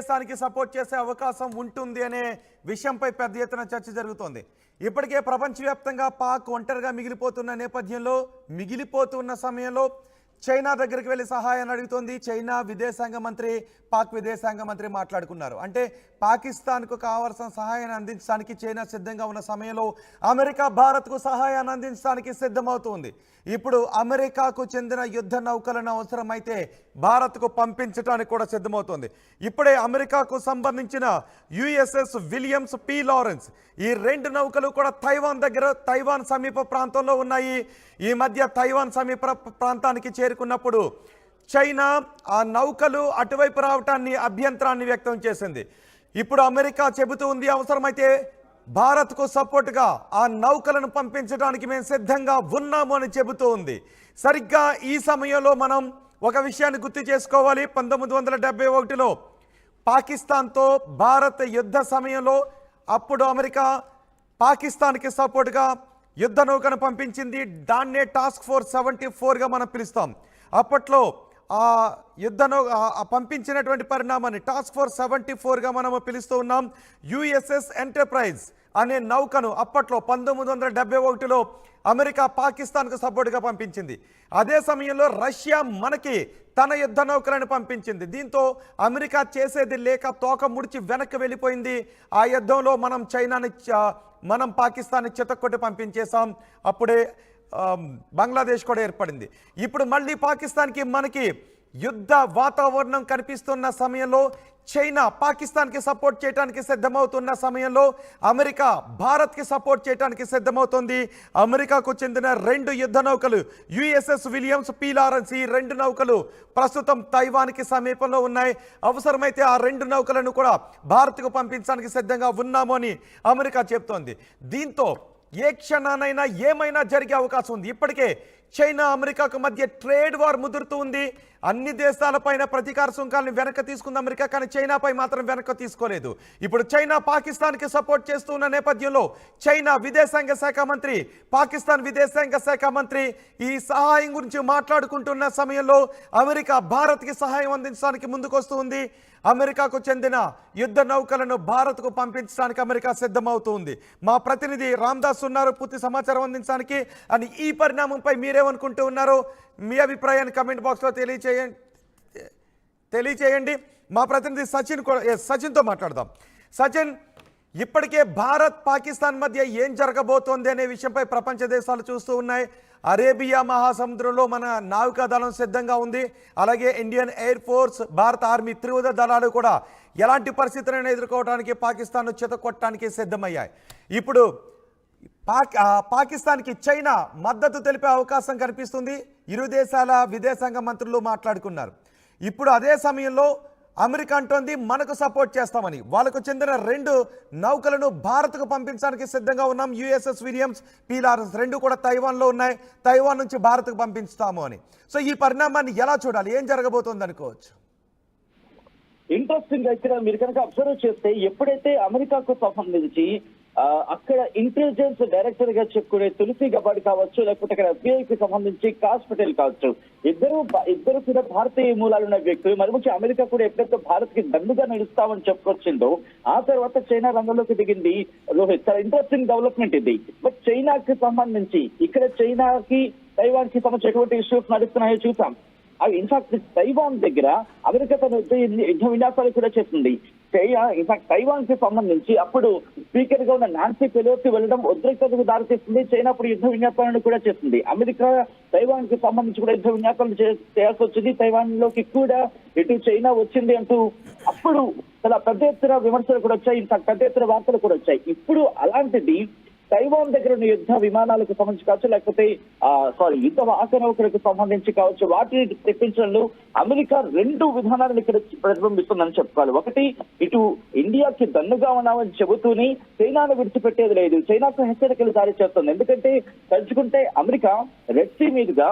దేశానికి సపోర్ట్ చేసే అవకాశం ఉంటుంది అనే విషయంపై పెద్ద ఎత్తున చర్చ జరుగుతోంది. ఇప్పటికే ప్రపంచవ్యాప్తంగా పాక్ ఒంటరిగా మిగిలిపోతున్న సమయంలో చైనా దగ్గరికి వెళ్ళి సహాయాన్ని అడుగుతోంది. చైనా విదేశాంగ మంత్రి, పాక్ విదేశాంగ మంత్రి మాట్లాడుకున్నారు. అంటే పాకిస్తాన్కు కావాల్సిన సహాయాన్ని అందించడానికి చైనా సిద్ధంగా ఉన్న సమయంలో అమెరికా భారత్కు సహాయాన్ని అందించడానికి సిద్ధమవుతుంది. ఇప్పుడు అమెరికాకు చెందిన యుద్ధ నౌకలను అవసరమైతే భారత్కు పంపించడానికి కూడా సిద్ధమవుతోంది. ఇప్పుడే అమెరికాకు సంబంధించిన యుఎస్ఎస్ విలియమ్స్ పి లారెన్స్, ఈ 2 నౌకలు కూడా తైవాన్ సమీప ప్రాంతంలో ఉన్నాయి. ఈ మధ్య తైవాన్ సమీప ప్రాంతానికి చేరుకున్నప్పుడు చైనా ఆ నౌకలు అటువైపు రావటాన్ని అభ్యంతరాన్ని వ్యక్తం చేసింది. ఇప్పుడు అమెరికా చెబుతూ ఉంది, అవసరమైతే భారత్కు సపోర్టుగా ఆ నౌకలను పంపించడానికి మేము సిద్ధంగా ఉన్నాము అని చెబుతూ ఉంది. సరిగ్గా ఈ సమయంలో మనం ఒక విషయాన్ని గుర్తు చేసుకోవాలి. 1971లో పాకిస్తాన్తో భారత్ యుద్ధ సమయంలో అప్పుడు అమెరికా పాకిస్తాన్కి సపోర్టుగా యుద్ధ నౌకను పంపించింది. దాన్నే టాస్క్ ఫోర్స్ 74గా మనం పిలుస్తాం. అప్పట్లో ఆ యుద్ధ పంపించినటువంటి పరిణామాన్ని టాస్క్ ఫోర్స్ 74గా మనము పిలుస్తూ ఉన్నాం. యుఎస్ఎస్ ఎంటర్ప్రైజ్ అనే నౌకను అప్పట్లో 1971లో అమెరికా పాకిస్తాన్కు సపోర్టుగా పంపించింది. అదే సమయంలో రష్యా మనకి తన యుద్ధ నౌకలను పంపించింది. దీంతో అమెరికా చేసేది లేక తోక ముడిచి వెనక్కి వెళ్ళిపోయింది. ఆ యుద్ధంలో మనం పాకిస్తాన్ని చితక్కొట్టి పంపించేశాం. అప్పుడే బంగ్లాదేశ్ కూడా ఏర్పడింది. ఇప్పుడు మళ్ళీ పాకిస్తాన్కి మనకి యుద్ధ వాతావరణం కనిపిస్తున్న సమయంలో చైనా పాకిస్తాన్కి సపోర్ట్ చేయడానికి సిద్ధమవుతున్న సమయంలో అమెరికా భారత్కి సపోర్ట్ చేయడానికి సిద్ధమవుతుంది. అమెరికాకు చెందిన 2 యుద్ధ నౌకలు యుఎస్ఎస్ విలియమ్స్ పి లారెన్స్, ఈ 2 నౌకలు ప్రస్తుతం తైవాన్కి సమీపంలో ఉన్నాయి. అవసరమైతే ఆ 2 నౌకలను కూడా భారత్కు పంపించడానికి సిద్ధంగా ఉన్నాము అని అమెరికా చెప్తోంది. దీంతో ఏ క్షణానైనా ఏమైనా జరిగే అవకాశం ఉంది. ఇప్పటికే చైనా అమెరికాకు మధ్య ట్రేడ్ వార్ ముదురుతూ ఉంది. అన్ని దేశాలపైన ప్రతీకార సుంకాలను వెనక్కి తీసుకుంది అమెరికా, కానీ చైనాపై మాత్రం వెనక్కి తీసుకోలేదు. ఇప్పుడు చైనా పాకిస్తాన్కి సపోర్ట్ చేస్తున్న నేపథ్యంలో చైనా విదేశాంగ శాఖ మంత్రి, పాకిస్తాన్ విదేశాంగ శాఖ మంత్రి ఈ సహాయం గురించి మాట్లాడుకుంటున్న సమయంలో అమెరికా భారత్కి సహాయం అందించడానికి ముందుకొస్తుంది. అమెరికాకు చెందిన యుద్ధ నౌకలను భారత్కు పంపించడానికి అమెరికా సిద్ధమవుతుంది. మా ప్రతినిధి రామ్దాస్ ఉన్నారు పూర్తి సమాచారం అందించడానికి. అని ఈ పరిణామంపై మీరేమనుకుంటూ ఉన్నారో మీ అభిప్రాయాన్ని కమెంట్ బాక్స్లో తెలియచేయండి. మా ప్రతినిధి సచిన్తో మాట్లాడదాం. సచిన్, ఇప్పటికే భారత్ పాకిస్తాన్ మధ్య ఏం జరగబోతోంది అనే విషయంపై ప్రపంచ దేశాలు చూస్తూ ఉన్నాయి. అరేబియా మహాసముద్రంలో మన నావికాదళం సిద్ధంగా ఉంది. అలాగే ఇండియన్ ఎయిర్ ఫోర్స్, భారత ఆర్మీ త్రివిధ దళాలు కూడా ఎలాంటి పరిస్థితులను ఎదుర్కోవడానికి పాకిస్తాన్ను చితకొట్టడానికి సిద్ధమయ్యాయి. ఇప్పుడు పాకిస్తాన్కి చైనా మద్దతు తెలిపే అవకాశం కనిపిస్తుంది. ఇరు దేశాల విదేశాంగ మంత్రులు మాట్లాడుకున్నారు. ఇప్పుడు అదే సమయంలో అమెరికా అంటోంది మనకు సపోర్ట్ చేస్తామని. వాళ్ళకు చెందిన 2 నౌకలను భారత్కు పంపించడానికి సిద్ధంగా ఉన్నాం. యుఎస్ఎస్ విలియమ్స్ పి లారెన్స్ 2 కూడా తైవాన్లో ఉన్నాయి. తైవాన్ నుంచి భారత్కు పంపిస్తాము అని. సో ఈ పరిణామాన్ని ఎలా చూడాలి, ఏం జరగబోతోంది అనుకోవచ్చు? ఇంట్రెస్టింగ్ ఇక్కడ మీరు కనుక అబ్జర్వ్ చేస్తే ఎప్పుడైతే అమెరికాకు సంబంధించి అక్కడ ఇంటెలిజెన్స్ డైరెక్టర్ గా చెప్పుకునే తులసి గబాడి కావచ్చు, లేకపోతే అక్కడ ఎఫ్బిఐకి సంబంధించి కాస్ పటేల్ కావచ్చు, ఇద్దరు కూడా భారతీయ మూలాలున్న వ్యక్తులు. మరి ముఖ్య అమెరికా కూడా ఎప్పుడైతే భారత్ కి దండుగా నిలుస్తామని చెప్పుకొచ్చిందో ఆ తర్వాత చైనా రంగంలోకి దిగింది. రోహిత్, చాలా ఇంట్రెస్టింగ్ డెవలప్మెంట్ ఇది. బట్ చైనాకి సంబంధించి ఇక్కడ చైనాకి తైవాన్ కి సంబంధించి ఎటువంటి ఇష్యూస్ నడుస్తున్నాయో చూసాం. అవి ఇన్ఫాక్ట్ తైవాన్ దగ్గర అమెరికా తన యుద్ధ విన్యాసాలు కూడా చేస్తుంది. ఇన్ఫాక్ట్ తైవాన్ కి సంబంధించి అప్పుడు స్పీకర్ గా ఉన్న నాన్సీ పెలోసి వెళ్ళడం ఉద్రిక్తతకు దారితీస్తుంది. చైనా అప్పుడు యుద్ధ విన్యాసాలను కూడా చేస్తుంది. అమెరికా తైవాన్ కి సంబంధించి కూడా యుద్ధ విన్యాసాలను చేయాల్సి వచ్చింది. తైవాన్ లోకి కూడా ఇటు చైనా వచ్చింది అంటూ అప్పుడు చాలా పెద్ద ఎత్తున విమర్శలు కూడా వచ్చాయి. ఇన్ఫాక్ట్ పెద్ద ఎత్తున వార్తలు కూడా వచ్చాయి. ఇప్పుడు అలాంటిది తైవాన్ దగ్గర ఉన్న యుద్ధ విమానాలకు సంబంధించి కావచ్చు, లేకపోతే యుద్ధ వాహక నౌకలకు సంబంధించి కావచ్చు, వాటిని తెప్పించడంలో అమెరికా 2 విధానాలను ఇక్కడ ప్రతిబింబిస్తుందని చెప్పుకోవాలి. ఒకటి, ఇటు ఇండియాకి దన్నుగా ఉన్నామని చెబుతూనే చైనాను విడిచిపెట్టేది లేదు, చైనాకు హెచ్చరికలు జారీ చేస్తుంది. ఎందుకంటే తలుచుకుంటే అమెరికా రెడ్ సీ మీదుగా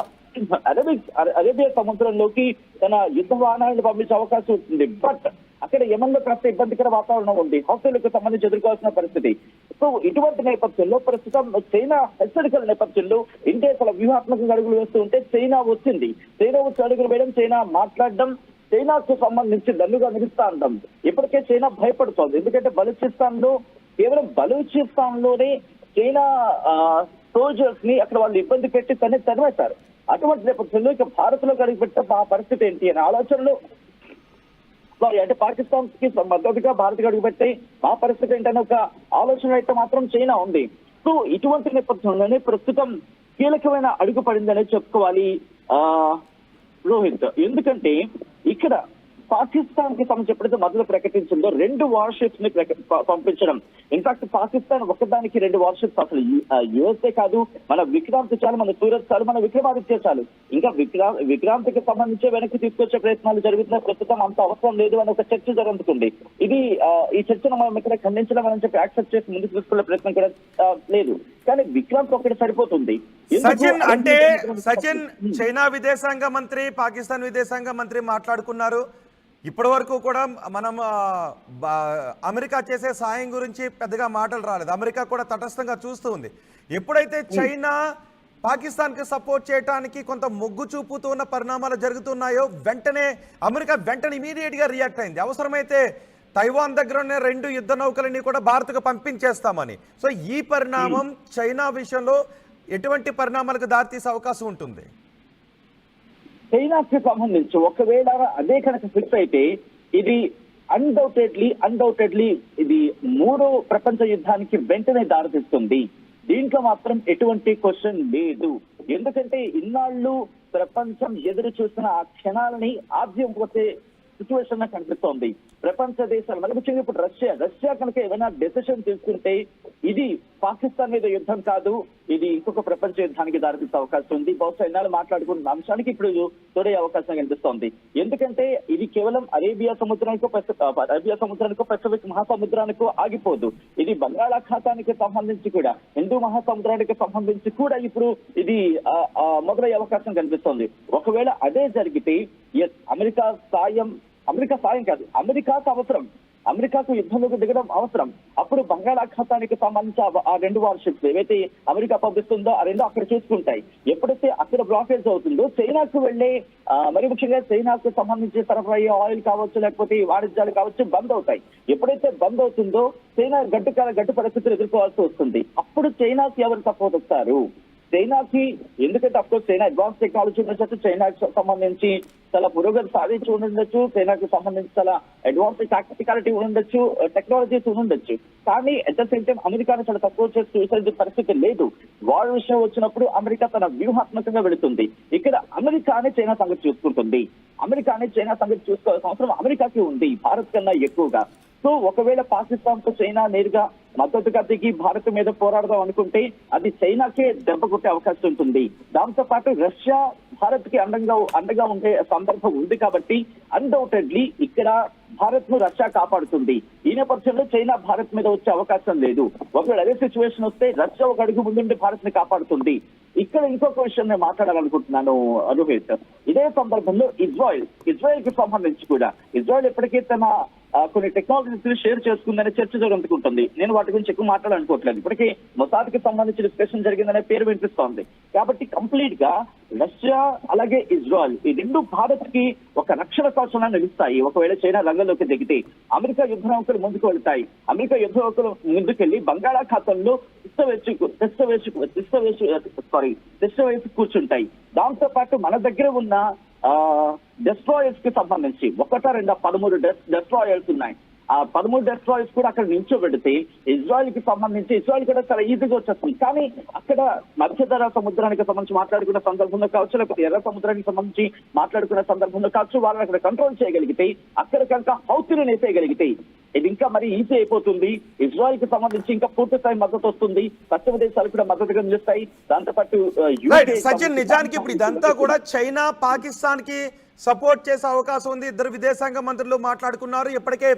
అరేబియా సముద్రంలోకి తన యుద్ధ వాహనాలను పంపించే అవకాశం ఉంటుంది. బట్ అక్కడ యెమెన్లో కాస్త ఇబ్బందికర వాతావరణం ఉంది, హౌతీలకు సంబంధించి ఎదుర్కోవాల్సిన పరిస్థితి. సో ఇటువంటి నేపథ్యంలో ప్రస్తుతం చైనా హెచ్చరికల నేపథ్యంలో ఇండియా చాలా వ్యూహాత్మకంగా అడుగులు వేస్తూ ఉంటే చైనా వచ్చి అడుగులు వేయడం, చైనా మాట్లాడడం, చైనాకు సంబంధించి దన్నుగా నిలుస్తా ఉంటాం. ఇప్పటికే చైనా భయపడుతోంది. ఎందుకంటే కేవలం బలూచిస్తాన్ లోనే చైనా సోల్జర్స్ ని అక్కడ వాళ్ళు ఇబ్బంది పెట్టి తరిమేశారు. అటువంటి నేపథ్యంలో ఇక భారత్ లో పెట్టే ఆ పరిస్థితి ఏంటి అనే ఆలోచనలు అంటే పాకిస్తాన్ కి మద్దతుగా భారత్ అడుగుపెట్టే ఆ పరిస్థితి ఏంటనే ఒక ఆలోచన అయితే మాత్రం చైనా ఉంది. సో ఇటువంటి నేపథ్యంలోనే ప్రస్తుతం కీలకమైన అడుగు పడిందనే చెప్పుకోవాలి రోహిత్. ఎందుకంటే ఇక్కడ పాకిస్తాన్ కి సంబంధించి ఎప్పుడైతే మద్దతు ప్రకటించిందో 2 వార్షిప్స్ ని పంపించడం. ఇన్ఫాక్ట్ పాకిస్తాన్ ఒకదానికి 2 వార్షిప్స్, అసలు యుఎస్ఏ కాదు, మన విక్రాంత్ చాలు, మన సూరత్ చాలు, మన విక్రమాదిత్య చాలు, ఇంకా విక్రాంత్కి సంబంధించి వెనక్కి తీసుకొచ్చే ప్రయత్నాలు జరుగుతున్న ప్రస్తుతం అంత అవసరం లేదు అని ఒక చర్చ జరుగుతుంది. ఈ చర్చను మనం ఇక్కడ ఖండించడం అని చెప్పి యాక్సెప్ట్ చేసి ముందుకు తీసుకునే ప్రయత్నం కూడా లేదు. కానీ విక్రాంత్ ఒకటి సరిపోతుంది. సచిన్ చైనా విదేశాంగ మంత్రి, పాకిస్తాన్ విదేశాంగ మంత్రి మాట్లాడుకున్నారు. ఇప్పటి వరకు కూడా మనం అమెరికా చేసే సాయం గురించి పెద్దగా మాటలు రాలేదు. అమెరికా కూడా తటస్థంగా చూస్తూ ఉంది. ఎప్పుడైతే చైనా పాకిస్తాన్కి సపోర్ట్ చేయడానికి కొంత మొగ్గు చూపుతూ ఉన్న పరిణామాలు జరుగుతున్నాయో అమెరికా ఇమీడియట్గా రియాక్ట్ అయింది. అవసరమైతే తైవాన్ దగ్గర ఉన్న 2 యుద్ధ నౌకలని కూడా భారత్కు పంపించేస్తామని. సో ఈ పరిణామం చైనా విషయంలో ఎటువంటి పరిణామాలకు దారితీసే అవకాశం ఉంటుంది? చైనాకి సంబంధించి ఒకవేళ అదే కనుక ఫిక్స్ అయితే ఇది అన్డౌటెడ్లీ ఇది 3వ ప్రపంచ యుద్ధానికి వెంటనే దారితీస్తుంది. దీంట్లో మాత్రం ఎటువంటి క్వశ్చన్ లేదు. ఎందుకంటే ఇన్నాళ్ళు ప్రపంచం ఎదురు చూసిన ఆ క్షణాలని ఆద్యం పోతే సిచ్యువేషన్ కనిపిస్తోంది. ప్రపంచ దేశాలు మరి ముఖ్యంగా ఇప్పుడు రష్యా కనుక ఏమైనా డెసిషన్ తీసుకుంటే ఇది పాకిస్తాన్ మీద యుద్ధం కాదు, ఇది ఇంకొక ప్రపంచ యుద్ధానికి దారితీసే అవకాశం ఉంది. బహుశా ఎన్నాళ్ళు మాట్లాడుకున్న అంశానికి ఇప్పుడు తోడే అవకాశం కనిపిస్తోంది. ఎందుకంటే ఇది కేవలం అరేబియా సముద్రానికో పసిఫిక్ మహాసముద్రానికో ఆగిపోదు. ఇది బంగాళాఖాతానికి సంబంధించి కూడా, హిందూ మహాసముద్రానికి సంబంధించి కూడా ఇప్పుడు ఇది మొదలయ్యే అవకాశం కనిపిస్తోంది. ఒకవేళ అదే జరిగితే అమెరికా సాయం కాదు, అమెరికాకు అవసరం, అమెరికాకు యుద్ధంలోకి దిగడం అవసరం. అప్పుడు బంగాళాఖాతానికి సంబంధించి ఆ 2 వార్షిప్స్ ఏవైతే అమెరికా పంపిస్తుందో ఆ 2 అక్కడ చూసుకుంటాయి. ఎప్పుడైతే అక్కడ బ్లాకేజ్ అవుతుందో చైనాకు వెళ్లే మరి ముఖ్యంగా చైనాకు సంబంధించి సరఫరా అయ్యే ఆయిల్ కావచ్చు, లేకపోతే వాణిజ్యాలు కావచ్చు బంద్ అవుతాయి. ఎప్పుడైతే బంద్ అవుతుందో చైనా గడ్డు పరిస్థితులు ఎదుర్కోవాల్సి వస్తుంది. అప్పుడు చైనాకి ఎవరు సపోర్ట్ వస్తారు? చైనాకి, ఎందుకంటే అఫ్కోర్స్ చైనా అడ్వాన్స్ టెక్నాలజీ ఉండొచ్చు, చైనాకి సంబంధించి చాలా పురోగతి సాధించి ఉండొచ్చు, చైనాకి సంబంధించి చాలా అడ్వాన్స్ టాక్టికాలిటీ ఉండొచ్చు, టెక్నాలజీస్ ఉండొచ్చు. కానీ అట్ ద సేమ్ టైం అమెరికాను చాలా తక్కువ చేసి చూసే పరిస్థితి లేదు. వార్ విషయం వచ్చినప్పుడు అమెరికా తన వ్యూహాత్మకంగా వెళుతుంది. ఇక్కడ అమెరికానే చైనా సంగతి చూసుకుంటుంది. అమెరికానే చైనా సంగతి చూసుకోవాల్సిన అవసరం అమెరికాకి ఉంది, భారత్ కన్నా ఎక్కువగా. సో ఒకవేళ పాకిస్తాన్ తో చైనా నేరుగా మద్దతుగా దిగి భారత్ మీద పోరాడదాం అనుకుంటే అది చైనాకే దెబ్బ కొట్టే అవకాశం ఉంటుంది. దాంతో పాటు రష్యా భారత్ కి అండగా ఉండే సందర్భం ఉంది కాబట్టి అన్డౌటెడ్లీ ఇక్కడ భారత్ ను రష్యా కాపాడుతుంది. ఈ నేపథ్యంలో చైనా భారత్ మీద వచ్చే అవకాశం లేదు. ఒకవేళ అదే సిచ్యువేషన్ వస్తే రష్యా ఒక అడుగు ముందుండి భారత్ ని కాపాడుతుంది. ఇక్కడ ఇంకొక విషయం నేను మాట్లాడాలనుకుంటున్నాను రోహిత్. ఇదే సందర్భంలో ఇజ్రాయెల్ కి సంబంధించి కూడా ఇజ్రాయెల్ ఎప్పటికీ తన కొన్ని టెక్నాలజీస్ షేర్ చేసుకుందనే చర్చ జరుగుతుంటుంది. నేను వాటి గురించి ఎక్కువ మాట్లాడాలనుకోవట్లేదు. ఇప్పటికీ మొసాద్కి సంబంధించి డిస్కషన్ జరిగిందనే పేరు వినిపిస్తోంది. కాబట్టి కంప్లీట్ గా రష్యా అలాగే ఇజ్రాయెల్ ఈ 2 భారత్ కి ఒక రక్షణ కవచంగా నిలుస్తాయి. ఒకవేళ చైనా రంగంలోకి దిగితే అమెరికా యుద్ధ నౌకలు ముందుకు వెళ్తాయి. అమెరికా యుద్ధ నౌకలు ముందుకెళ్లి బంగాళాఖాతంలో వేసి కూర్చుంటాయి. దాంతో పాటు మన దగ్గర ఉన్న డెస్ట్రాయర్స్ కి సంబంధించి 13 డెస్ట్రాయర్స్ ఉన్నాయి. ఆ 13 డెస్ట్రాయర్స్ కూడా అక్కడ నిల్చోబెడితే ఇజ్రాయెల్ కి సంబంధించి ఇజ్రాయెల్ కూడా చాలా ఈజీగా వచ్చేస్తుంది. కానీ అక్కడ మధ్యధరా సముద్రానికి సంబంధించి మాట్లాడుకున్న సందర్భంలో కావచ్చు, లేకపోతే ఎర్ర సముద్రానికి సంబంధించి మాట్లాడుకున్న సందర్భంలో కావచ్చు, వాళ్ళని అక్కడ కంట్రోల్ చేయగలిగితే, అక్కడ కనుక హౌతీని నేసేయగలిగితే ఇది ఇంకా మరి ఈజీ అయిపోతుంది. ఇజ్రాయెల్ కి సంబంధించి ఇంకా పూర్తి స్థాయి మద్దతు వస్తుంది. పశ్చిమ దేశాలు కూడా మద్దతుగా నిలుస్తాయి. దాంతోపాటు సచిన్, నిజానికి ఇప్పుడు ఇదంతా కూడా చైనా పాకిస్తాన్ కి సపోర్ట్ చేసే అవకాశం ఉంది. 2 విదేశాంగ మంత్రులు మాట్లాడుకున్నారు. ఇప్పటికే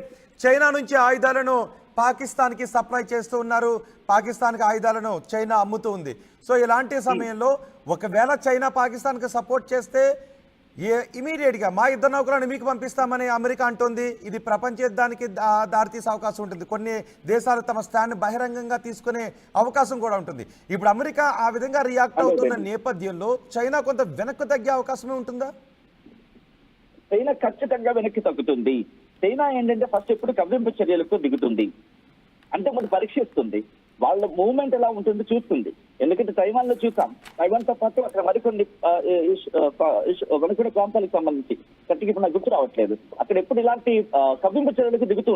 చైనా నుంచి ఆయుధాలను పాకిస్తాన్కి సప్లై చేస్తూ ఉన్నారు. పాకిస్తాన్కి ఆయుధాలను చైనా అమ్ముతూ ఉంది. సో ఇలాంటి సమయంలో ఒకవేళ చైనా పాకిస్తాన్కి సపోర్ట్ చేస్తే ఇమీడియట్గా మా యుద్ధ నౌకలను మీకు పంపిస్తామని అమెరికా అంటోంది. ఇది ప్రపంచ యుద్ధానికి దారితీసే అవకాశం ఉంటుంది. కొన్ని దేశాలు తమ స్టాండ్ బహిరంగంగా తీసుకునే అవకాశం కూడా ఉంటుంది. ఇప్పుడు అమెరికా ఆ విధంగా రియాక్ట్ అవుతున్న నేపథ్యంలో చైనా కొంత వెనక్కు తగ్గే అవకాశమే ఉంటుందా? చైనా ఖచ్చితంగా వెనక్కి తగ్గుతుంది. చైనా ఏంటంటే ఫస్ట్ ఎప్పుడు కవ్వింపు చర్యలకు దిగుతుంది, అంటే ముందు పరీక్షిస్తుంది, వాళ్ళ మూవ్మెంట్ ఎలా ఉంటుంది చూస్తుంది. ఎందుకంటే తైవాన్ లో చూసాం, తైవాన్ తో పాటు అక్కడ మరికొన్ని ప్రాంతాలకు సంబంధించి కట్టికి ఇప్పుడు నాకు గుర్తు రావట్లేదు, అక్కడ ఎప్పుడు ఇలాంటి కవ్వింపు చర్యలకు దిగుతూ